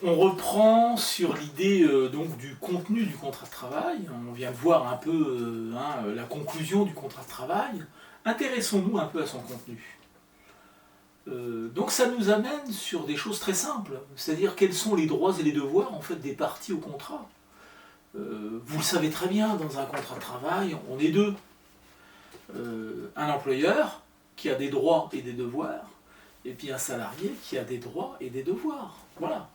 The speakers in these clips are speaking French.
On reprend sur l'idée donc du contenu du contrat de travail. On vient de voir un peu la conclusion du contrat de travail. Intéressons-nous un peu à son contenu. Donc ça nous amène sur des choses très simples, c'est-à-dire quels sont les droits et les devoirs en fait des parties au contrat. Vous le savez très bien, dans un contrat de travail, on est deux. Un employeur qui a des droits et des devoirs, et puis un salarié qui a des droits et des devoirs. Voilà.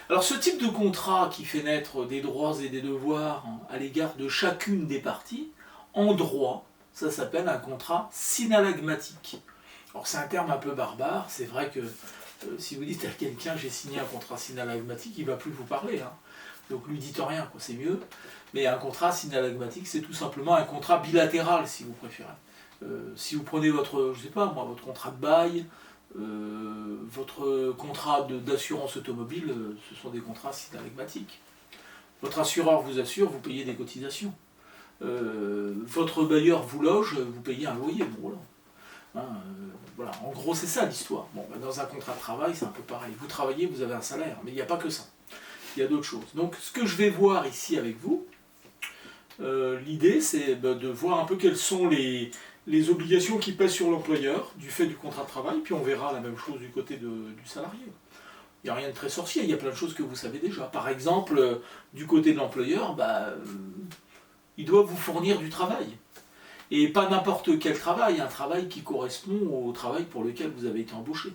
Alors ce type de contrat qui fait naître des droits et des devoirs à l'égard de chacune des parties, en droit, ça s'appelle un contrat synallagmatique. Alors c'est un terme un peu barbare, c'est vrai que si vous dites à quelqu'un j'ai signé un contrat synallagmatique, il ne va plus vous parler. Hein. Donc lui dites rien, c'est mieux. Mais un contrat synallagmatique, c'est tout simplement un contrat bilatéral, si vous préférez. Si vous prenez votre, je sais pas moi, votre contrat de bail, votre contrat d'assurance automobile, ce sont des contrats synallagmatiques. Votre assureur vous assure, vous payez des cotisations. Votre bailleur vous loge, vous payez un loyer. Bon, voilà. Voilà. En gros, c'est ça l'histoire. Bon, dans un contrat de travail, c'est un peu pareil. Vous travaillez, vous avez un salaire, mais il n'y a pas que ça. Il y a d'autres choses. Donc, ce que je vais voir ici avec vous, l'idée, c'est de voir un peu quelles sont les obligations qui pèsent sur l'employeur du fait du contrat de travail, puis on verra la même chose du côté du salarié. Il n'y a rien de très sorcier, il y a plein de choses que vous savez déjà. Par exemple, du côté de l'employeur, il doit vous fournir du travail. Et pas n'importe quel travail, un travail qui correspond au travail pour lequel vous avez été embauché.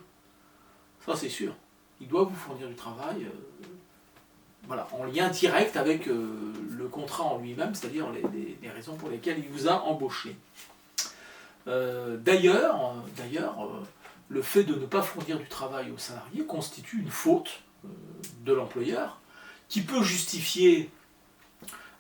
Ça, c'est sûr. Il doit vous fournir du travail, voilà, en lien direct avec le contrat en lui-même, c'est-à-dire les raisons pour lesquelles il vous a embauché. D'ailleurs, le fait de ne pas fournir du travail au salarié constitue une faute de l'employeur qui peut justifier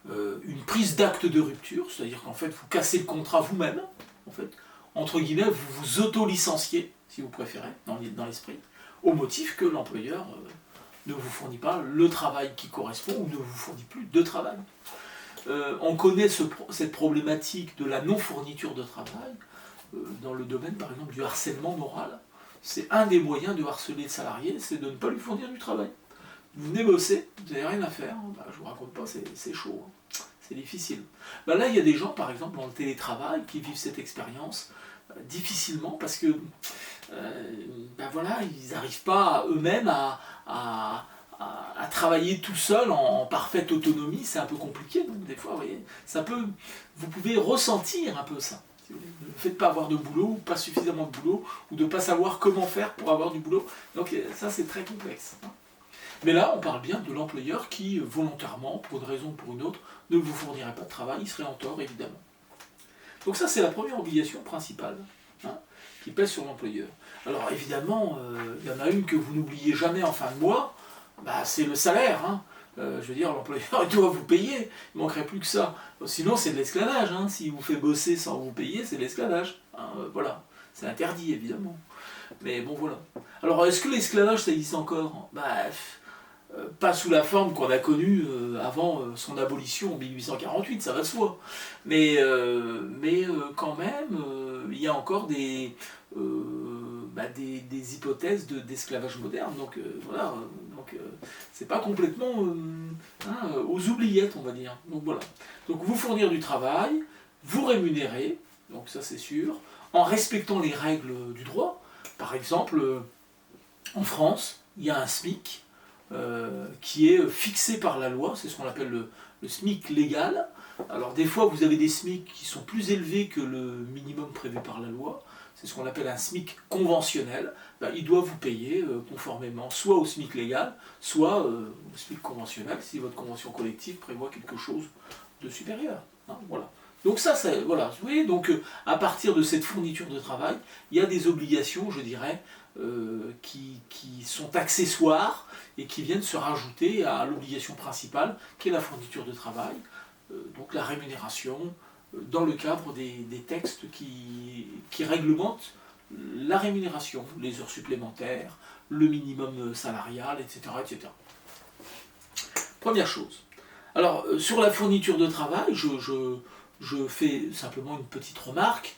une prise d'acte de rupture, c'est-à-dire qu'en fait vous cassez le contrat vous-même, en fait, entre guillemets, vous vous auto-licenciez, si vous préférez, dans l'esprit, au motif que l'employeur ne vous fournit pas le travail qui correspond ou ne vous fournit plus de travail. On connaît cette problématique de la non-fourniture de travail dans le domaine, par exemple, du harcèlement moral. C'est un des moyens de harceler le salarié, c'est de ne pas lui fournir du travail. Vous venez bosser, vous n'avez rien à faire, je ne vous raconte pas, c'est chaud, c'est difficile. Là, il y a des gens, par exemple, dans le télétravail, qui vivent cette expérience difficilement parce que voilà, ils n'arrivent pas eux-mêmes à travailler tout seul en parfaite autonomie, c'est un peu compliqué, donc des fois, vous pouvez ressentir un peu ça. Le fait de ne pas avoir de boulot, ou pas suffisamment de boulot, ou de ne pas savoir comment faire pour avoir du boulot, donc ça c'est très complexe. Mais là, on parle bien de l'employeur qui, volontairement, pour une raison ou pour une autre, ne vous fournirait pas de travail, il serait en tort, évidemment. Donc ça, c'est la première obligation principale, qui pèse sur l'employeur. Alors évidemment, il y en a une que vous n'oubliez jamais en fin de mois, c'est le salaire. Je veux dire, l'employeur doit vous payer, il ne manquerait plus que ça. Sinon, c'est de l'esclavage. S'il vous fait bosser sans vous payer, c'est de l'esclavage. Voilà, c'est interdit, évidemment. Mais bon, voilà. Alors, est-ce que l'esclavage, ça existe encore ? Pas sous la forme qu'on a connue avant son abolition en 1848, ça va de soi. Mais quand même, il y a encore des hypothèses d'esclavage moderne. Donc voilà, c'est pas complètement aux oubliettes, on va dire. Donc voilà. Donc vous fournir du travail, vous rémunérer, donc ça c'est sûr, en respectant les règles du droit. Par exemple, en France, il y a un SMIC qui est fixé par la loi, c'est ce qu'on appelle le SMIC légal. Alors des fois vous avez des SMIC qui sont plus élevés que le minimum prévu par la loi, c'est ce qu'on appelle un SMIC conventionnel. Il doit vous payer conformément soit au SMIC légal, soit au SMIC conventionnel si votre convention collective prévoit quelque chose de supérieur. Voilà. Donc ça, voilà, vous voyez, donc à partir de cette fourniture de travail, il y a des obligations, je dirais, qui sont accessoires et qui viennent se rajouter à l'obligation principale, qui est la fourniture de travail, donc la rémunération, dans le cadre des textes qui réglementent la rémunération, les heures supplémentaires, le minimum salarial, etc. etc. Première chose. Alors, sur la fourniture de travail, je fais simplement une petite remarque.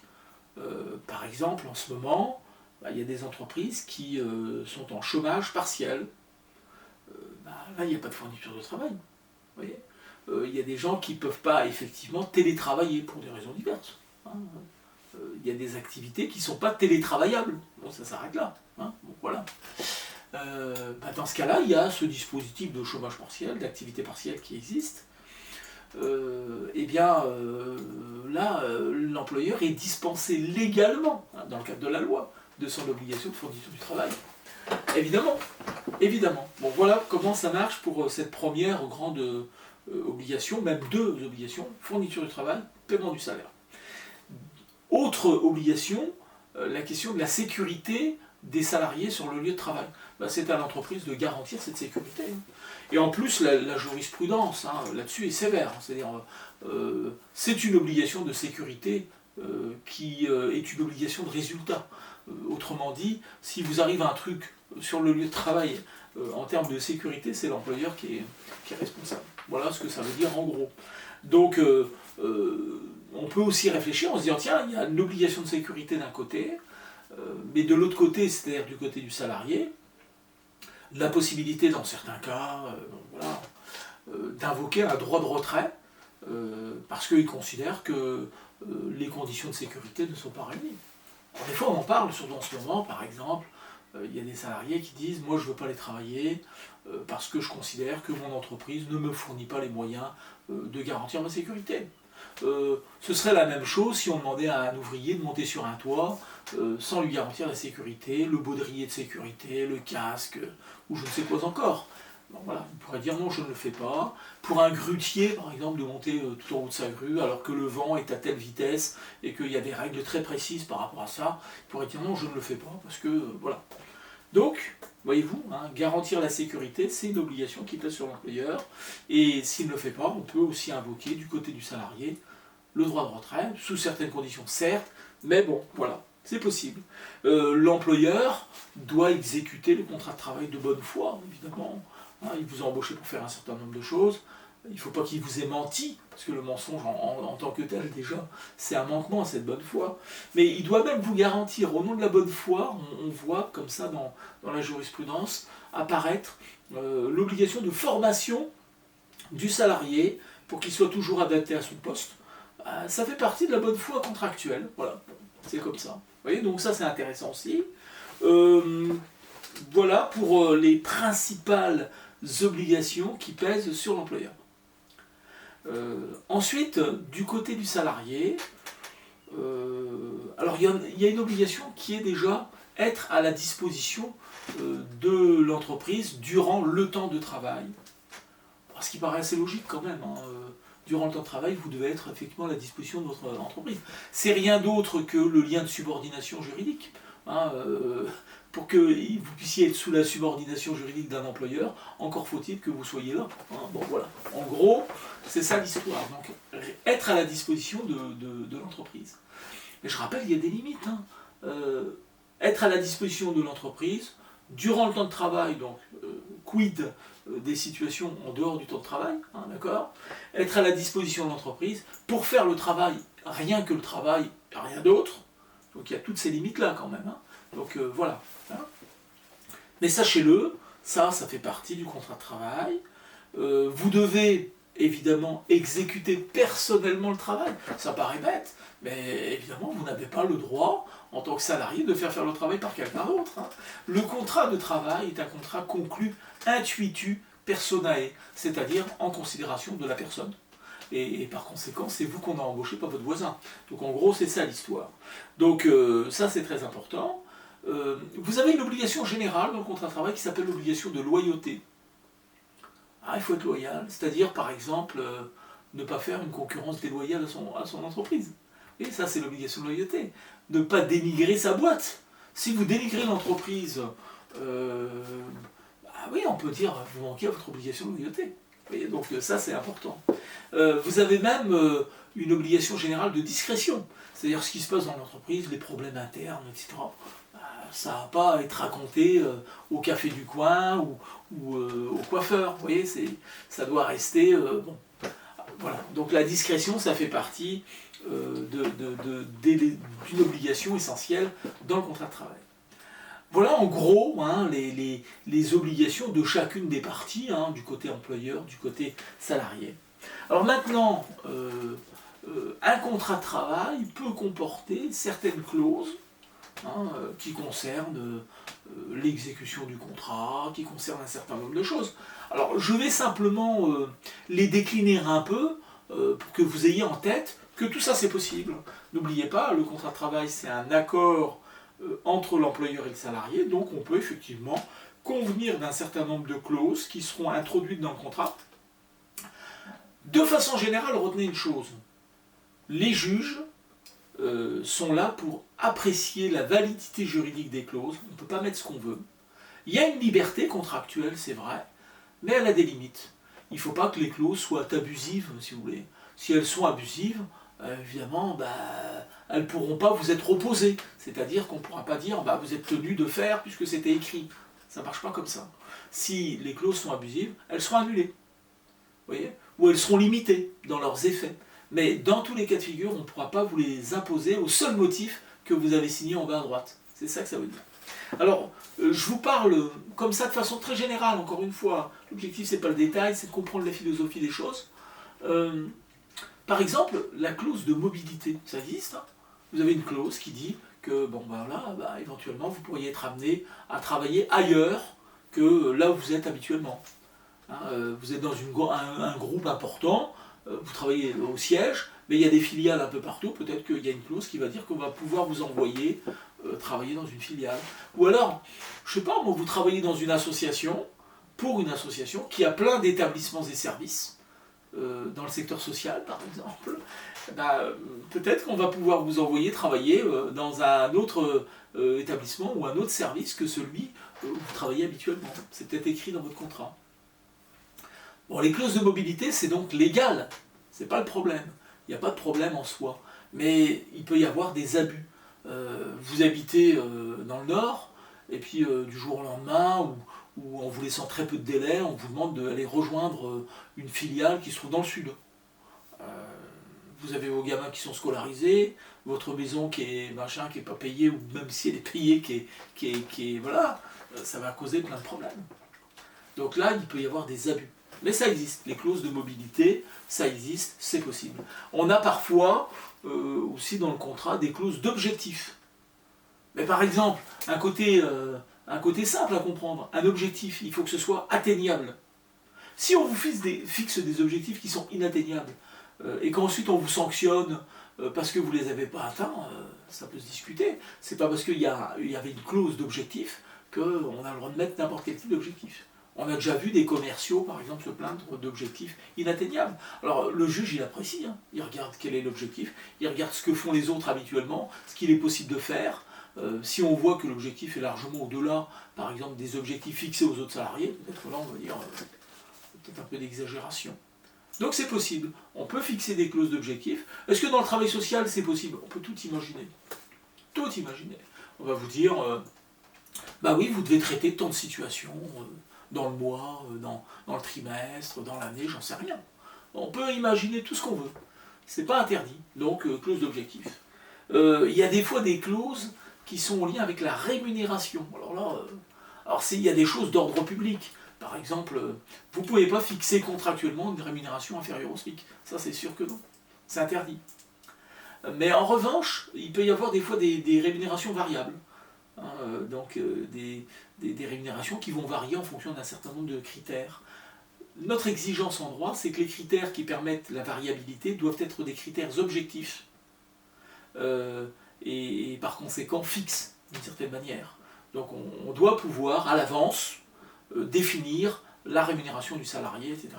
Par exemple, en ce moment, il y a des entreprises qui sont en chômage partiel. là, il n'y a pas de fourniture de travail. Vous voyez, il y a des gens qui ne peuvent pas effectivement télétravailler pour des raisons diverses. Hein. Il y a des activités qui ne sont pas télétravaillables. Bon, ça s'arrête là. Hein. Bon, voilà. Dans ce cas-là, il y a ce dispositif de chômage partiel, d'activité partielle qui existe. Là, l'employeur est dispensé légalement, hein, dans le cadre de la loi, de son obligation de fourniture du travail. Évidemment, évidemment. Bon, voilà comment ça marche pour cette première grande obligation, même deux obligations, fourniture du travail, paiement du salaire. Autre obligation, la question de la sécurité des salariés sur le lieu de travail. C'est à l'entreprise de garantir cette sécurité. Et en plus, la jurisprudence là-dessus est sévère. C'est-à-dire, c'est une obligation de sécurité qui est une obligation de résultat. Autrement dit, si vous arrive un truc sur le lieu de travail en termes de sécurité, c'est l'employeur qui est responsable. Voilà ce que ça veut dire en gros. Donc, on peut aussi réfléchir en se disant, tiens, il y a une obligation de sécurité d'un côté, mais de l'autre côté, c'est-à-dire du côté du salarié, la possibilité dans certains cas d'invoquer un droit de retrait parce qu'il considère que les conditions de sécurité ne sont pas réunies. Alors, des fois on en parle, surtout en ce moment, par exemple, il y a des salariés qui disent « moi je ne veux pas aller travailler parce que je considère que mon entreprise ne me fournit pas les moyens de garantir ma sécurité ». Ce serait la même chose si on demandait à un ouvrier de monter sur un toit sans lui garantir la sécurité, le baudrier de sécurité, le casque, ou je ne sais quoi encore. Bon, voilà, il pourrait dire non, je ne le fais pas. Pour un grutier, par exemple, de monter tout en haut de sa grue, alors que le vent est à telle vitesse et qu'il y a des règles très précises par rapport à ça, il pourrait dire non, je ne le fais pas, parce que voilà. Donc, voyez-vous, garantir la sécurité, c'est une obligation qui pèse sur l'employeur, et s'il ne le fait pas, on peut aussi invoquer du côté du salarié le droit de retrait, sous certaines conditions, certes, mais bon, voilà, c'est possible. L'employeur doit exécuter le contrat de travail de bonne foi, évidemment. Il vous a embauché pour faire un certain nombre de choses. Il ne faut pas qu'il vous ait menti, parce que le mensonge en tant que tel, déjà, c'est un manquement à cette bonne foi. Mais il doit même vous garantir, au nom de la bonne foi, on voit comme ça dans la jurisprudence, apparaître l'obligation de formation du salarié pour qu'il soit toujours adapté à son poste. Ça fait partie de la bonne foi contractuelle. Voilà, c'est comme ça. Vous voyez, donc ça c'est intéressant aussi. Voilà pour les principales obligations qui pèsent sur l'employeur. Ensuite, du côté du salarié, alors il y a une obligation qui est déjà être à la disposition de l'entreprise durant le temps de travail. Ce qui paraît assez logique quand même. Durant le temps de travail, vous devez être effectivement à la disposition de votre entreprise. C'est rien d'autre que le lien de subordination juridique. Pour que vous puissiez être sous la subordination juridique d'un employeur, encore faut-il que vous soyez là. Bon voilà. En gros, c'est ça l'histoire. Donc, être à la disposition de l'entreprise. Mais je rappelle, il y a des limites. Être à la disposition de l'entreprise, durant le temps de travail, donc quid des situations en dehors du temps de travail, d'accord ? Être à la disposition de l'entreprise pour faire le travail, rien que le travail, rien d'autre. Donc il y a toutes ces limites-là quand même. Donc voilà. Mais sachez-le, ça fait partie du contrat de travail. Vous devez évidemment exécuter personnellement le travail. Ça paraît bête, mais évidemment vous n'avez pas le droit, en tant que salarié, de faire le travail par quelqu'un d'autre. Le contrat de travail est un contrat conclu intuitu personae, c'est-à-dire en considération de la personne. Et par conséquent, c'est vous qu'on a embauché, pas votre voisin. Donc en gros, c'est ça l'histoire. Donc ça, c'est très important. Vous avez une obligation générale dans le contrat de travail qui s'appelle l'obligation de loyauté. Il faut être loyal, c'est-à-dire, par exemple, ne pas faire une concurrence déloyale à son entreprise. Et ça, c'est l'obligation de loyauté. Ne pas dénigrer sa boîte. Si vous dénigrez l'entreprise, oui, on peut dire vous manquez à votre obligation de loyauté. Et donc ça, c'est important. Vous avez même une obligation générale de discrétion. C'est-à-dire ce qui se passe dans l'entreprise, les problèmes internes, etc. Ça n'a pas à être raconté au café du coin ou au coiffeur. Vous voyez, ça doit rester... bon. Voilà. Donc la discrétion, ça fait partie d'une obligation essentielle dans le contrat de travail. Voilà en gros hein, les obligations de chacune des parties, hein, du côté employeur, du côté salarié. Alors maintenant, un contrat de travail peut comporter certaines clauses hein, qui concernent l'exécution du contrat, qui concernent un certain nombre de choses. Alors je vais simplement les décliner un peu pour que vous ayez en tête que tout ça c'est possible. N'oubliez pas, le contrat de travail c'est un accord entre l'employeur et le salarié, donc on peut effectivement convenir d'un certain nombre de clauses qui seront introduites dans le contrat. De façon générale, retenez une chose, les juges sont là pour apprécier la validité juridique des clauses, on ne peut pas mettre ce qu'on veut. Il y a une liberté contractuelle, c'est vrai, mais elle a des limites. Il ne faut pas que les clauses soient abusives, si vous voulez. Si elles sont abusives, évidemment, elles ne pourront pas vous être opposées. C'est-à-dire qu'on ne pourra pas dire vous êtes tenu de faire puisque c'était écrit. Ça ne marche pas comme ça. Si les clauses sont abusives, elles seront annulées. Vous voyez ? Ou elles seront limitées dans leurs effets. Mais dans tous les cas de figure, on ne pourra pas vous les imposer au seul motif que vous avez signé en bas à droite. C'est ça que ça veut dire. Alors, je vous parle comme ça de façon très générale, encore une fois. L'objectif, c'est pas le détail, c'est de comprendre la philosophie des choses. Par exemple, la clause de mobilité, ça existe. Hein. Vous avez une clause qui dit que, éventuellement, vous pourriez être amené à travailler ailleurs que là où vous êtes habituellement. Hein, vous êtes dans un groupe important, vous travaillez au siège, mais il y a des filiales un peu partout, peut-être qu'il y a une clause qui va dire qu'on va pouvoir vous envoyer travailler dans une filiale. Ou alors, je sais pas, moi, vous travaillez dans une association, pour une association qui a plein d'établissements et services, dans le secteur social par exemple, peut-être qu'on va pouvoir vous envoyer travailler dans un autre établissement ou un autre service que celui où vous travaillez habituellement. C'est peut-être écrit dans votre contrat. Bon, les clauses de mobilité, c'est donc légal, c'est pas le problème. Il n'y a pas de problème en soi. Mais il peut y avoir des abus. Vous habitez dans le Nord, et puis du jour au lendemain, ou en vous laissant très peu de délai, on vous demande d'aller rejoindre une filiale qui se trouve dans le Sud. Vous avez vos gamins qui sont scolarisés, votre maison qui est pas payée, ou même si elle est payée, voilà, ça va causer plein de problèmes. Donc là, il peut y avoir des abus. Mais ça existe, les clauses de mobilité, ça existe, c'est possible. On a parfois aussi dans le contrat des clauses d'objectifs. Mais par exemple, un côté simple à comprendre, un objectif, il faut que ce soit atteignable. Si on vous fixe des objectifs qui sont inatteignables, et qu'ensuite on vous sanctionne parce que vous ne les avez pas atteints, ça peut se discuter. C'est pas parce qu'il y avait une clause d'objectif qu'on a le droit de mettre n'importe quel type d'objectif. On a déjà vu des commerciaux, par exemple, se plaindre d'objectifs inatteignables. Alors, le juge, il apprécie, hein. Il regarde quel est l'objectif, il regarde ce que font les autres habituellement, ce qu'il est possible de faire. Si on voit que l'objectif est largement au-delà, par exemple, des objectifs fixés aux autres salariés, peut-être là, on va dire, peut-être un peu d'exagération. Donc, c'est possible. On peut fixer des clauses d'objectifs. Est-ce que dans le travail social, c'est possible? On peut tout imaginer. Tout imaginer. On va vous dire, oui, vous devez traiter tant de situations, dans le mois, dans le trimestre, dans l'année, j'en sais rien. On peut imaginer tout ce qu'on veut. C'est pas interdit, donc clause d'objectif. Il y a des fois des clauses qui sont en lien avec la rémunération. Alors là, il y a des choses d'ordre public. Par exemple, vous ne pouvez pas fixer contractuellement une rémunération inférieure au SMIC. Ça, c'est sûr que non. C'est interdit. Mais en revanche, il peut y avoir des fois des rémunérations variables. Donc des rémunérations qui vont varier en fonction d'un certain nombre de critères. Notre exigence en droit, c'est que les critères qui permettent la variabilité doivent être des critères objectifs et par conséquent fixes d'une certaine manière. Donc on doit pouvoir à l'avance définir la rémunération du salarié, etc.,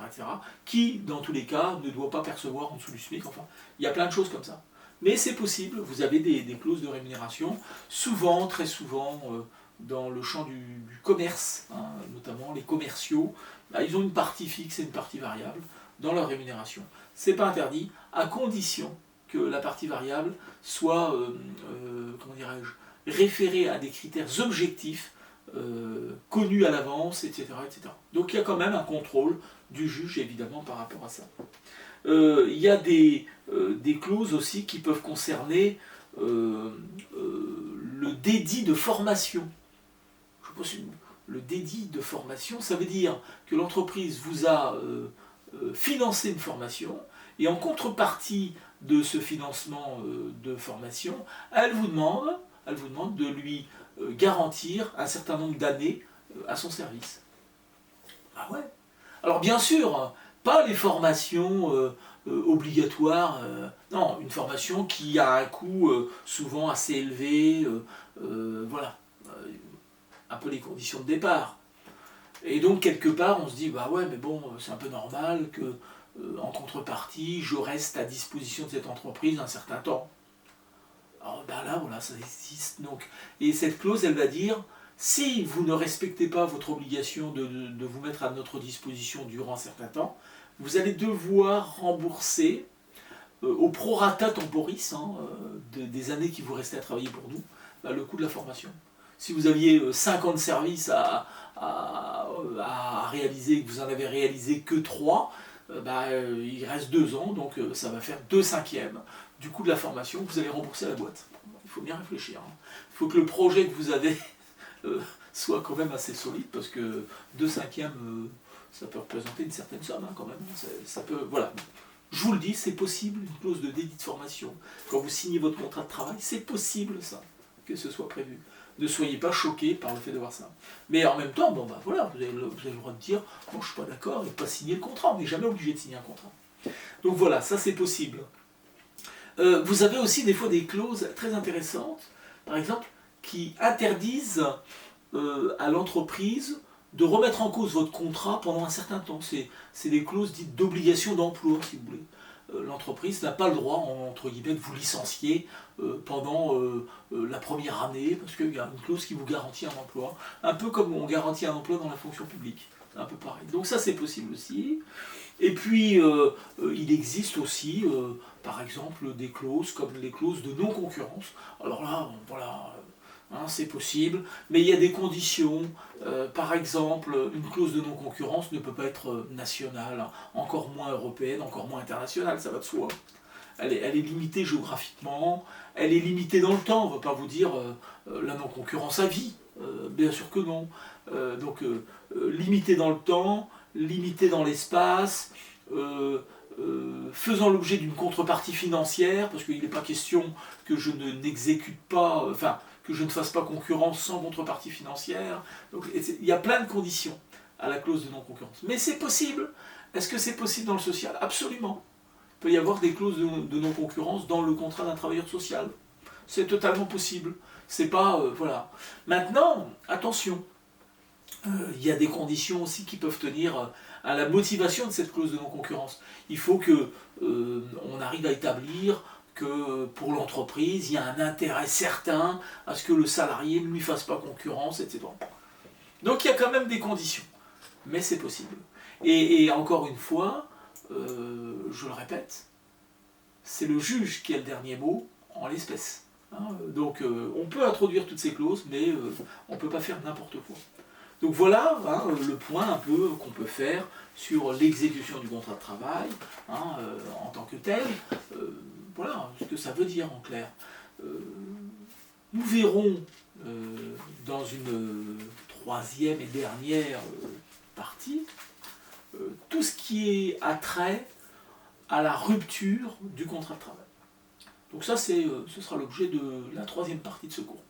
qui dans tous les cas ne doit pas percevoir en dessous du SMIC. Enfin, il y a plein de choses comme ça. Mais c'est possible, vous avez des clauses de rémunération, souvent, très souvent, dans le champ du commerce, hein, notamment les commerciaux, ils ont une partie fixe et une partie variable dans leur rémunération. C'est pas interdit, à condition que la partie variable soit, référée à des critères objectifs, connus à l'avance, etc., etc. Donc il y a quand même un contrôle du juge, évidemment, par rapport à ça. Il y a des clauses aussi qui peuvent concerner le dédit de formation. le dédit de formation, ça veut dire que l'entreprise vous a financé une formation, et en contrepartie de ce financement de formation, elle vous demande de lui garantir un certain nombre d'années à son service. Ah ouais. Alors bien sûr, pas les formations obligatoires, non, une formation qui a un coût souvent assez élevé, voilà, un peu les conditions de départ. Et donc quelque part on se dit, bah ouais mais bon, c'est un peu normal que en contrepartie, je reste à disposition de cette entreprise un certain temps. Alors ben là, voilà, ça existe. Donc. Et cette clause, elle va dire, si vous ne respectez pas votre obligation de vous mettre à notre disposition durant un certain temps, vous allez devoir rembourser au prorata temporis, des années qui vous restaient à travailler pour nous, le coût de la formation. Si vous aviez 5 ans de service à réaliser et que vous en avez réalisé que 3, il reste 2 ans, donc ça va faire 2/5 du coût de la formation que vous allez rembourser à la boîte. Il faut bien réfléchir. Il faut que le projet que vous avez soit quand même assez solide, parce que 2/5, ça peut représenter une certaine somme quand même. Ça peut, voilà. Je vous le dis, c'est possible, une clause de dédit de formation. Quand vous signez votre contrat de travail, c'est possible ça, que ce soit prévu. Ne soyez pas choqués par le fait de voir ça. Mais en même temps, voilà, vous avez le droit de dire, bon, je ne suis pas d'accord et de ne pas signer le contrat. On n'est jamais obligé de signer un contrat. Donc voilà, ça c'est possible. Vous avez aussi des fois des clauses très intéressantes, par exemple, qui interdisent à l'entreprise de remettre en cause votre contrat pendant un certain temps. C'est des clauses dites d'obligation d'emploi, si vous voulez. L'entreprise n'a pas le droit, entre guillemets, de vous licencier pendant la première année, parce qu'il y a une clause qui vous garantit un emploi, un peu comme on garantit un emploi dans la fonction publique. C'est un peu pareil. Donc ça, c'est possible aussi. Et puis, il existe aussi, par exemple, des clauses comme les clauses de non-concurrence. Alors là, voilà, c'est possible, mais il y a des conditions. Par exemple, une clause de non-concurrence ne peut pas être nationale, encore moins européenne, encore moins internationale, ça va de soi. Elle est limitée géographiquement, elle est limitée dans le temps. On ne va pas vous dire la non-concurrence à vie, bien sûr que non. Donc, limitée dans le temps, limitée dans l'espace, faisant l'objet d'une contrepartie financière, parce qu'il n'est pas question que je n'exécute pas, que je ne fasse pas concurrence sans contrepartie financière. Donc il y a plein de conditions à la clause de non-concurrence. Mais c'est possible. Est-ce que c'est possible dans le social? Absolument. Il peut y avoir des clauses de non-concurrence dans le contrat d'un travailleur social. C'est totalement possible. C'est pas... voilà. Maintenant, attention. Il y a des conditions aussi qui peuvent tenir à la motivation de cette clause de non-concurrence. Il faut que on arrive à établir que pour l'entreprise, il y a un intérêt certain à ce que le salarié ne lui fasse pas concurrence, etc. Donc il y a quand même des conditions, mais c'est possible. Et encore une fois, je le répète, c'est le juge qui a le dernier mot en l'espèce. Donc on peut introduire toutes ces clauses, mais on ne peut pas faire n'importe quoi. Donc voilà le point un peu qu'on peut faire sur l'exécution du contrat de travail en tant que tel. Voilà ce que ça veut dire en clair. Nous verrons dans une troisième et dernière partie tout ce qui a trait à la rupture du contrat de travail. Donc ça, ce sera l'objet de la troisième partie de ce cours.